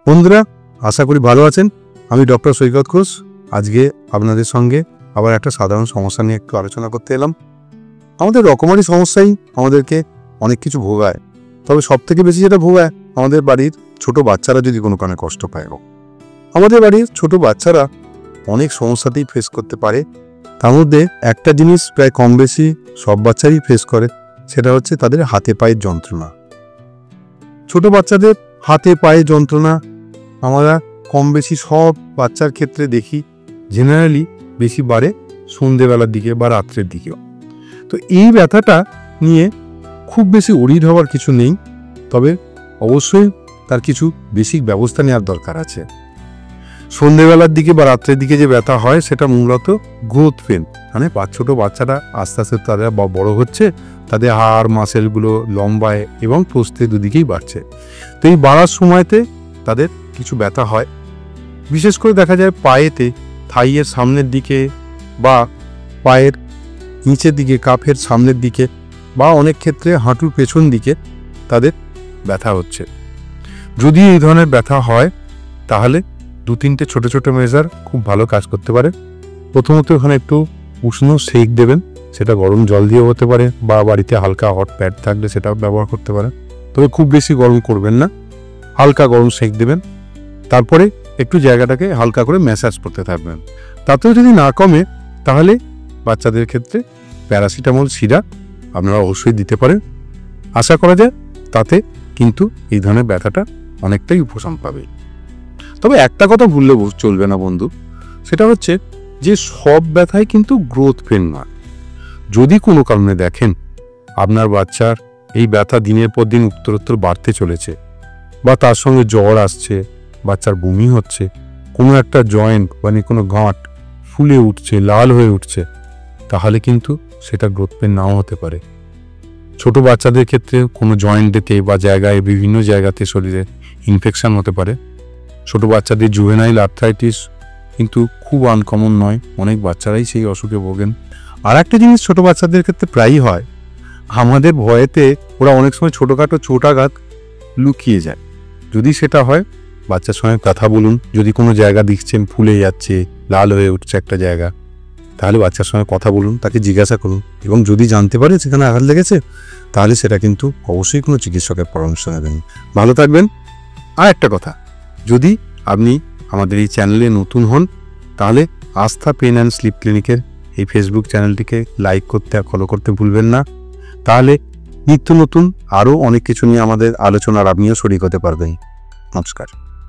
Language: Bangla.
বন্ধুরা, আশা করি ভালো আছেন। আমি ডক্টর সৈকত ঘোষ। আজকে আপনাদের সঙ্গে আবার একটা সাধারণ সমস্যা নিয়ে একটু আলোচনা করতে এলাম। আমাদের রকমারি সমস্যাই আমাদেরকে অনেক কিছু ভোগায়, তবে সব থেকে বেশি যেটা ভোগায় আমাদের বাড়ির ছোট বাচ্চারা যদি কোনো কারণে কষ্ট পায়। আমাদের বাড়ির ছোট বাচ্চারা অনেক সমস্যাতেই ফেস করতে পারে। তার মধ্যে একটা জিনিস প্রায় কম বেশি সব বাচ্চারই ফেস করে, সেটা হচ্ছে তাদের হাতে পায়ের যন্ত্রণা। ছোট বাচ্চাদের হাতে পায়ে যন্ত্রণা আমরা কম বেশি সব বাচ্চার ক্ষেত্রে দেখি, জেনারেলি বেশি বাড়ে সন্ধ্যেবেলার দিকে বা রাত্রের দিকেও। তো এই ব্যথাটা নিয়ে খুব বেশি অরিড হওয়ার কিছু নেই, তবে অবশ্যই তার কিছু বেসিক ব্যবস্থা নেওয়ার দরকার আছে। সন্ধ্যেবেলার দিকে বা রাত্রের দিকে যে ব্যথা হয় সেটা মূলত গ্রোথ পেন, মানে ছোট বাচ্চারা আস্তে আস্তে তারা বড় হচ্ছে, তাদের হাড় মাসেলগুলো লম্বায় এবং প্রস্থে দুদিকেই বাড়ছে। তো এই বাড়ার সময়তে তাদের কিছু ব্যথা হয়। বিশেষ করে দেখা যায় পায়েতে, থাইয়ের সামনের দিকে বা পায়ের নিচের দিকে, কাফের সামনের দিকে বা অনেক ক্ষেত্রে হাঁটুর পেছন দিকে তাদের ব্যথা হচ্ছে। যদি এই ধরনের ব্যথা হয় তাহলে 2-3টে ছোট ছোট মেজার খুব ভালো কাজ করতে পারে। প্রথমত ওখানে একটু উষ্ণ সেক দেবেন, সেটা গরম জল দিয়ে হতে পারে বা বাড়িতে হালকা হট প্যাড থাকলে সেটাও ব্যবহার করতে পারেন। তবে খুব বেশি গরম করবেন না, হালকা গরম সেক দেবেন। তারপরে একটু জায়গাটাকে হালকা করে ম্যাসাজ করতে থাকবেন। তাতেও যদি না কমে তাহলে বাচ্চাদের ক্ষেত্রে প্যারাসিটামল সিরাপ আপনারা অবশ্যই দিতে পারেন। আশা করা যায় তাতে কিন্তু এই ধরনের ব্যথাটা অনেকটাই উপশম পাবে। তবে একটা কথা ভুললে চলবে না বন্ধু, সেটা হচ্ছে যে সব ব্যথাই কিন্তু গ্রোথ পেন নয়। যদি কোনো কারণে দেখেন আপনার বাচ্চার এই ব্যথা দিনের পর দিন উত্তরোত্তর বাড়তে চলেছে, বা তার সঙ্গে জ্বর আসছে, বাচ্চার বমি হচ্ছে, কোনো একটা জয়েন্ট মানে কোনো গাঁট ফুলে উঠছে, লাল হয়ে উঠছে, তাহলে কিন্তু সেটা গ্রোথ পেন নাও হতে পারে। ছোট বাচ্চাদের ক্ষেত্রে কোনো জয়েন্টেতে বা জায়গায়, বিভিন্ন জায়গাতে শরীরে ইনফেকশন হতে পারে। ছোট বাচ্চাদের জুভেনাইল আর্থ্রাইটিস কিন্তু খুব আনকমন নয়, অনেক বাচ্চারাই সেই অসুখে ভোগেন। আর একটা জিনিস ছোট বাচ্চাদের ক্ষেত্রে প্রায়ই হয়, আমাদের ভয়েতে ওরা অনেক সময় ছোটোখাটো চোটাঘাত লুকিয়ে যায়। যদি সেটা হয়, বাচ্চার সঙ্গে কথা বলুন। যদি কোনো জায়গা দেখছেন ফুলে যাচ্ছে, লাল হয়ে উঠছে একটা জায়গা, তাহলে বাচ্চার সঙ্গে কথা বলুন, তাকে জিজ্ঞাসা করুন, এবং যদি জানতে পারে সেখানে আঘাত লেগেছে তাহলে সেটা কিন্তু অবশ্যই কোনো চিকিৎসকের পরামর্শ নেবেন। ভালো থাকবেন। আর একটা কথা, যদি আপনি আমাদের এই চ্যানেলে নতুন হন তাহলে আস্থা পেন অ্যান্ড স্লিপ ক্লিনিকের এই ফেসবুক চ্যানেলটিকে লাইক করতে আর ফলো করতে ভুলবেন না। তাহলে নিত্য নতুন আরও অনেক কিছু নিয়ে আমাদের আলোচনার আপনিও শরীক হতে পারবেন। নমস্কার।